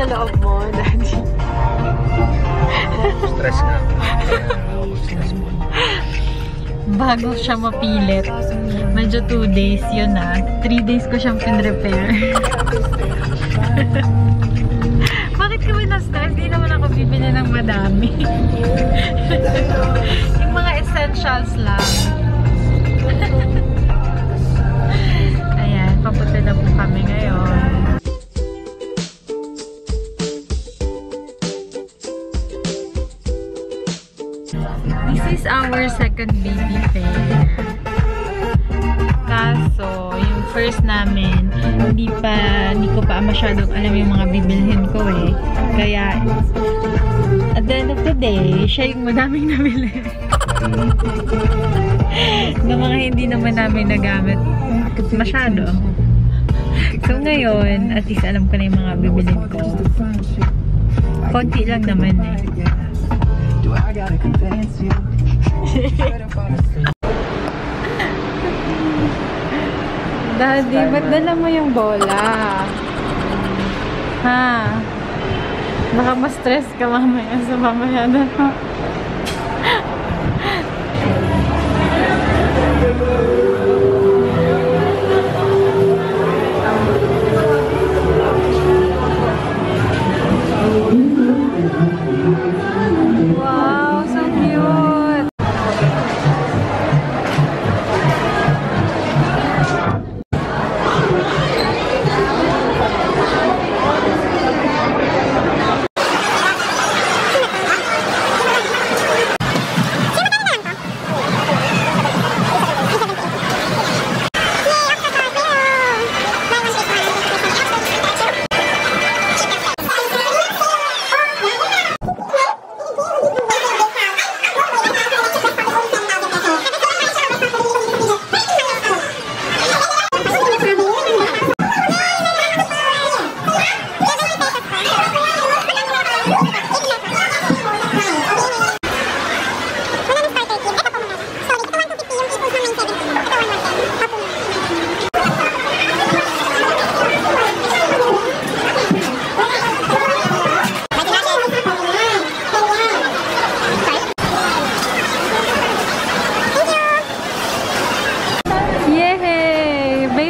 loob mo, Daddy? Stress nga. Stress mo. Bago siya mapilit. Medyo 2 days yun na. 3 days ko siyang pin-repair. Bakit kami na-stress? Di naman ako bibili ng madami. Yung mga essentials lang. Ayan, papunta na po kami ngayon. This is our second baby fair. Kaso, yung first namin, hindi ko pa masyadong alam yung mga bibilhin ko eh. Kaya, at the end of the day, siya yung madaming nabili. Na mga hindi naman namin nagamit masyado. So ngayon, at least alam ko na yung mga bibilhin ko. Konti lang naman eh. Daddy, ba't dala mo yung bola? Ha? Baka ma-stress ka mamaya sa mamaya na. Wow, so cute!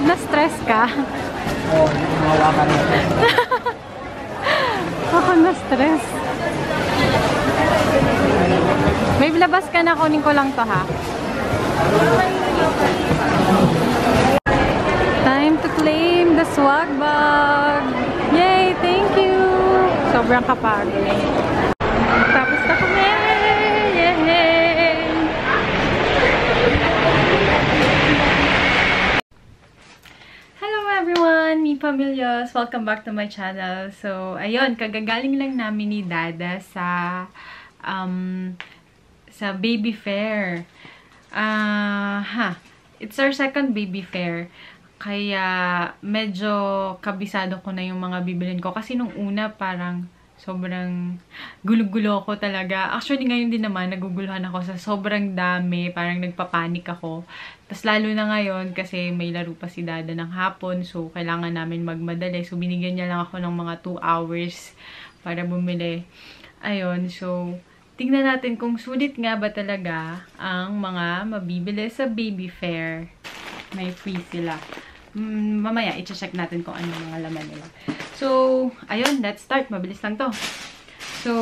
Na-stress ka? Oo, mawakan mo. Ako na-stress. Babe, labas ka na. Kunin ko lang to ha. Time to claim the swag bag. Yay! Thank you! Sobrang kapagod. Tapos na kami! Yay! Everyone, me Pamilyos, welcome back to my channel. So, ayun, kagagaling lang namin ni Dada sa baby fair. It's our second baby fair. Kaya medyo kabisado ko na yung mga bibilin ko kasi nung una parang sobrang gulo-gulo ako talaga. Actually, ngayon din naman, naguguluhan ako sa sobrang dami. Parang nagpapanik ako. Tapos lalo na ngayon, kasi may laro pa si Dada ng hapon. So, kailangan namin magmadali. So, binigyan niya lang ako ng mga 2 hours para bumili. Ayun, so, tingnan natin kung sulit nga ba talaga ang mga mabibili sa baby fair. May free sila. Mamaya, i-check natin kung ano mga laman nila. So, ayun, let's start. Mabilis lang to. So,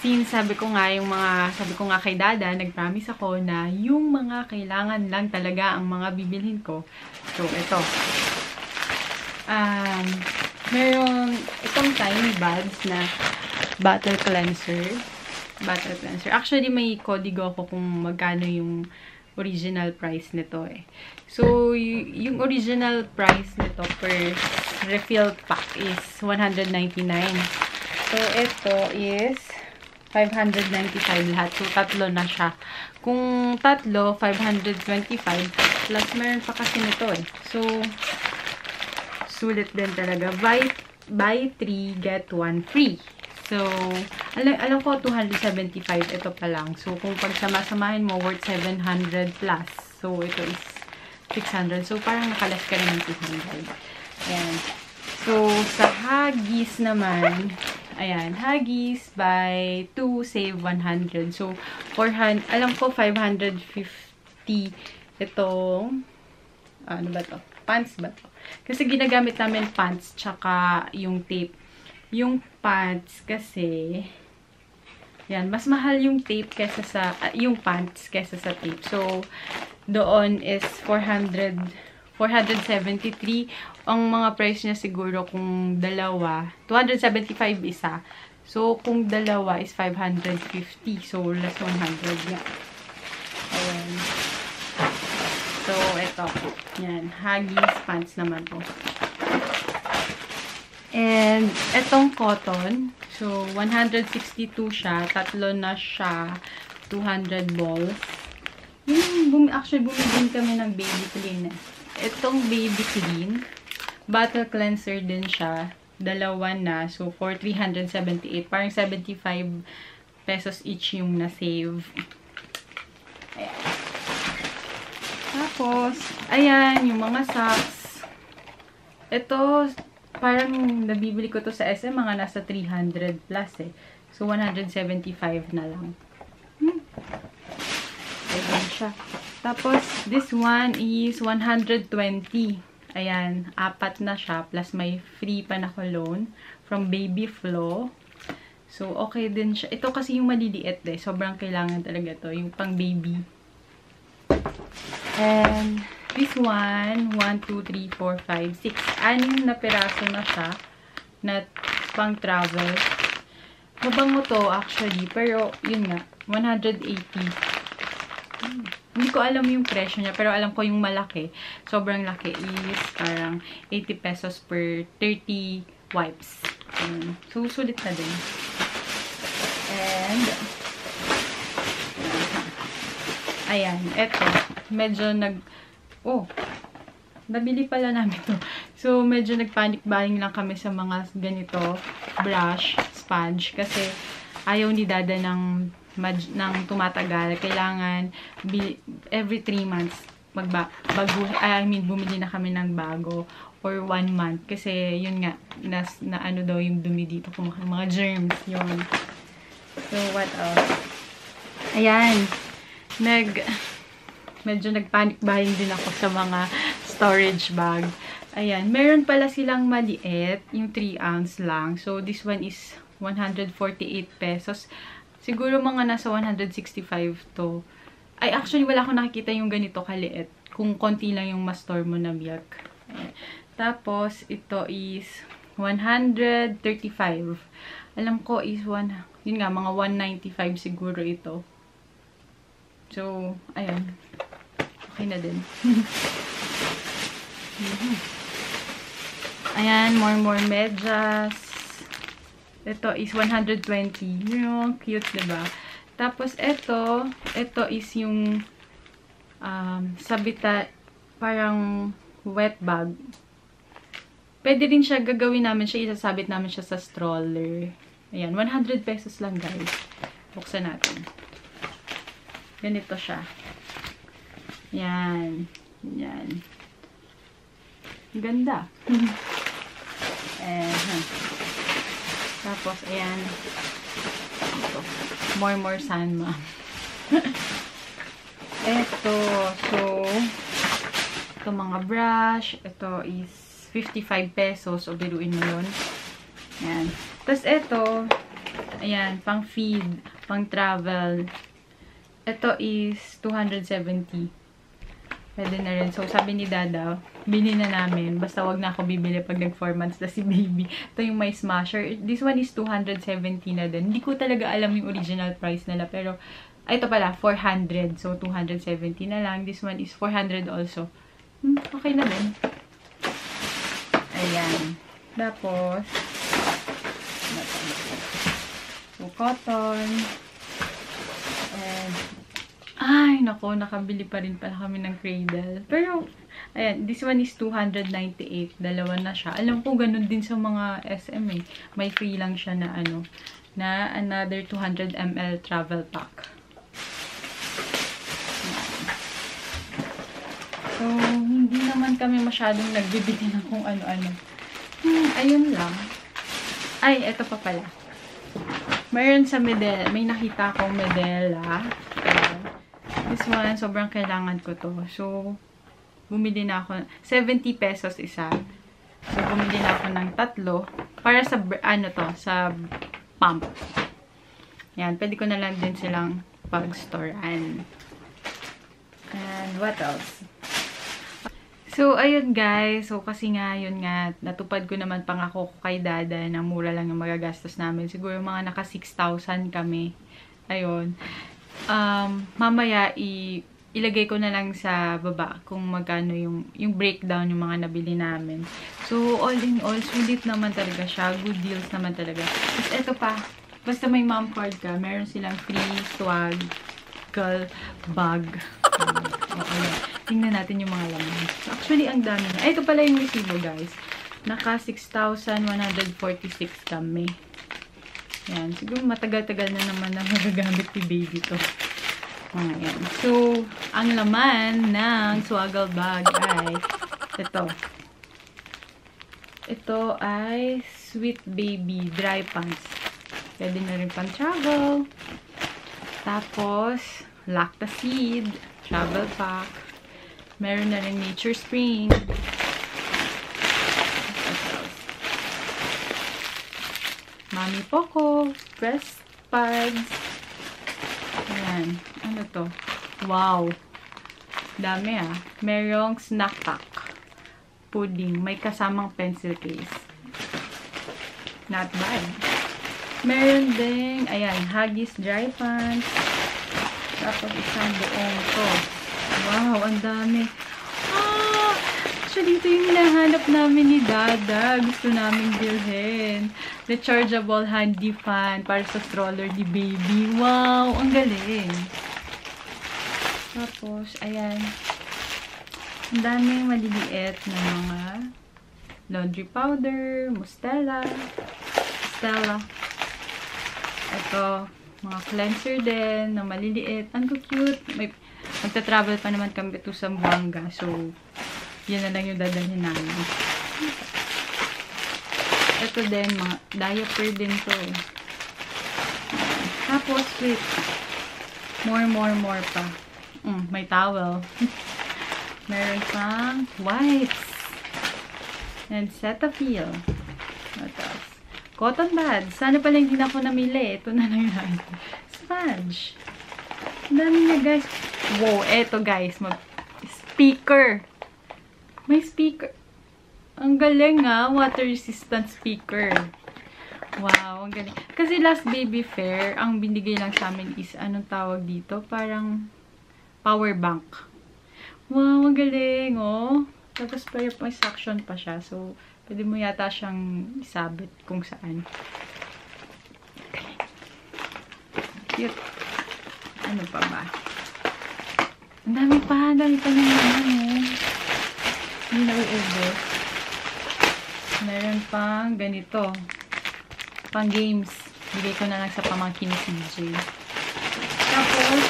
sabi ko nga kay Dada, nag-promise ako na yung mga kailangan lang talaga ang mga bibilhin ko. So, ito. Meron itong tiny bags na bottle cleanser. Actually, may kodigo ako kung magkano yung original price nito eh. So, yung original price nito per refill pack is 199. So, ito is 595 lahat. So, tatlo na siya. Kung tatlo, 525 plus meron pa kasi nito eh. So, sulit din talaga. Buy 3, get 1 free. So, alam ko 275 ito pa lang. So, kung pagsama-samahin mo, worth 700 plus. So, ito is 600. So, parang nakalas ka rin ng 200. Ayan. So, Huggies naman, ayan, Huggies buy 2, save 100. So, 400, alam ko 550 itong, ano ba to? Pants ba to? Kasi ginagamit namin pants tsaka yung tape. Yung pants kasi, yan, mas mahal yung tape kesa sa, yung pants kesa sa tape. So, doon is 473. Ang mga price niya siguro kung dalawa, 275 isa. So, kung dalawa is 550. So, less 100 nga. Ayan. So, ito. Yan. Huggies pants naman po. And, etong cotton. So, 162 siya. Tatlo na siya. 200 balls. Actually, bumili kami ng baby clean. Itong baby clean, bottle cleanser din siya. Dalawa na. So, for 378. Parang 75 pesos each yung na-save. Ayan. Tapos, ayan, yung mga socks. Ito, parang nabibili ko to sa SM, mga nasa 300 plus eh. So, 175 na lang. Ayan siya. Tapos, this one is 120. Ayan, 4 na siya. Plus, may free pa na cologne from Baby Flo. So, okay din siya. Ito kasi yung maliliit eh. Sobrang kailangan talaga to. Yung pang baby. And, this one, 1, 2, 3, 4, 5, 6. 6 na piraso na siya na pang travel. Mabango to actually. Pero, yun nga, 180. Hindi ko alam yung presyo niya. Pero alam ko yung malaki. Sobrang laki is parang 80 pesos per 30 wipes. So, sulit na din. And, ayan, eto. Medyo nabili pala namin to. So, medyo nag-panic buying lang kami sa mga ganito, brush, sponge. Kasi, ayaw ni Dada ng tumatagal. Kailangan, every 3 months, bumili na kami ng bago. Or 1 month. Kasi, yun nga, na ano daw yung dumi dito, mga germs, yun. So, what else? Ayan. Medyo nag-panic buying din ako sa mga storage bag. Ayan. Meron pala silang maliit. Yung 3 ounce lang. So, this one is 148 pesos. Siguro mga nasa 165 to. Ay, actually, wala akong nakikita yung ganito kaliit. Kung konti lang yung ma-store mo na milk. Ayan. Tapos, ito is 135. Alam ko is yun nga, mga 195 siguro ito. So, ayan. Okay na din. Ayan, more medyas. Ito is 120. Yung cute, diba? Tapos, ito is yung parang wet bag. Pwede din siya, gagawin namin siya, isasabit namin siya sa stroller. Ayan, 100 pesos lang, guys. Buksan natin. Ganito siya. Yan. Yan. Ganda. Tapos, ayan. Ito. More Sanma. Ito. So, ito mga brush. Ito is 55 pesos. O, biruin mo yun. Ayan. Tapos, ito. Ayan. Pang feed. Pang travel. Ito is 270. Pwede na rin. So, sabi ni Dada, bili na namin. Basta wag na ako bibili pag nag 4 months na si baby. Ito yung may smasher. This one is 270 na din. Hindi ko talaga alam yung original price nila. Pero, ito pala, 400. So, 270 na lang. This one is 400 also. Okay na din. Ayan. Tapos, so, cotton. And, ay, nako, nakabili pa rin pala kami ng cradle. Pero, ayan, this one is 298. Dalawa na siya. Alam ko, ganun din sa mga SM eh. May free lang siya na na another 200 ml travel pack. So, hindi naman kami masyadong nagbibili ng kung ano-ano. Ayun lang. Ay, eto pa pala. Mayroon sa Medela. May nakita akong Medela. This one, sobrang kailangan ko to. So, bumili na ako. 70 pesos isa. So, bumili na ako ng 3. Para sa, sa pump. Yan, pwede ko na lang din silang pag-storean. And what else? So, ayun guys. So, kasi nga, yun nga, natupad ko naman pangako ko kay Dada na mura lang yung magagastos namin. Siguro mga naka 6,000 kami. Ayun. Mamaya, ilagay ko na lang sa baba kung magkano yung breakdown yung mga nabili namin. So, all in all, sulit naman talaga siya. Good deals naman talaga. Tapos, eto pa. Basta may mom card ka, meron silang free swag girl bag. Okay. Tingnan natin yung mga laman. So, actually, ang dami na. Ito pala yung resibo, guys. Naka 6,146 kami. Yan. Siguro matagal-tagal na naman na magagamit ni baby to. Ayan. So, ang laman ng swaggle bag ay ito. Ito ay Sweet Baby Dry Pants. Pwede na rin pang travel. Tapos, Lactaseed, travel pack. Meron na rin Nature Spring. Mami Poco, breast pads. Ayan. Ano to? Wow. Dami ah. Merong snack pack. Pudding. May kasamang pencil case. Not bad. Meron ding, ayan, Huggies Dry Pants. Tapos isang buong to. Wow, ang dami. Ah! Actually, ito yung hinahanap namin ni Dada. Gusto namin bilhin. Rechargeable handy fan para sa stroller ni baby. Wow, ang galing. Tapos, ayan. Ang daming maliliit na mga laundry powder, Mustela, Stella. Ito, mga cleanser din na maliliit. Ang cute. Magta-travel pa naman kami ito sa Buanga. So, yan na lang yung dadalhin namin. Ito din, mga diaper din to. Tapos, wait. More pa. May towel. Meron pang wipes. And Cetaphil. What else? Cotton buds. Sana pala hindi na ako namili. Ito na lang yun. Sponge. Ang dami niya, guys. Wow, eto guys. Speaker. May speaker. Ang galing nga. Water resistant speaker. Wow, ang galing. Kasi last baby fair, ang binigay lang sa amin is, anong tawag dito? Parang power bank. Wow, ang galing, oh. Tapos may suction pa siya. So, pwede mo yata siyang isabit kung saan. Cute. Ano pa ba? Ang dami pa ng naman, eh. Hindi na uubos. Meron pang ganito. Pang games. Bigay ko na lang sa pamangkin ni CJ. Tapos,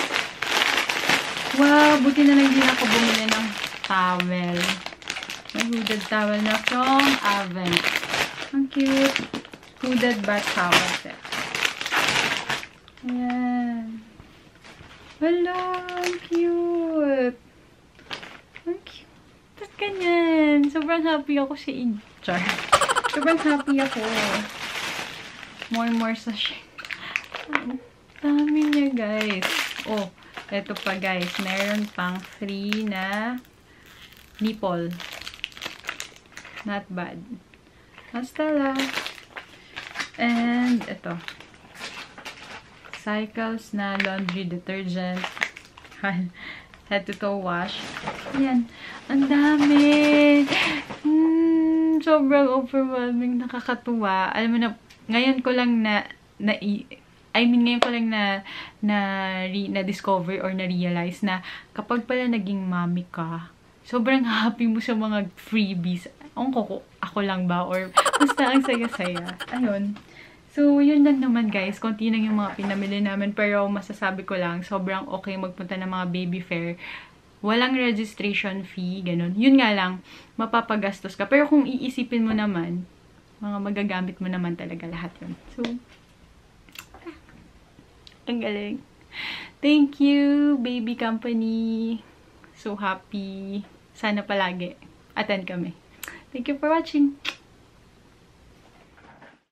wow, buti na lang din ako bumili ng towel. May hooded towel na from Avent. Ang cute. Hooded bath towel set. Ayan. Wala, ang cute. Ang cute. Tapos ganyan. Sobrang happy ako si Inchar. Sobrang happy ako. More sa shit. Ang dami niya, guys. Oh, eto pa, guys. Meron pang free na nipple. Not bad. Mustela. And, ito. Cycles na laundry detergent. Head to toe wash. Ayan. Ang dami. Sobrang overwhelming. Nakakatuwa. Alam mo na, ngayon ko lang ngayon ko lang na-discover or na-realize na kapag pala naging mommy ka, sobrang happy mo sa mga freebies. Ako lang ba? Or basta ang saya-saya. Ayun. So, yun lang naman guys. Konti lang yung mga pinamili namin. Pero masasabi ko lang, sobrang okay magpunta ng mga baby fair. Walang registration fee, ganun. Yun nga lang, mapapagastos ka. Pero kung iisipin mo naman, mga magagamit mo naman talaga lahat yun. So, ang galing. Thank you, baby company. So happy. Sana palagi attend kami. Thank you for watching.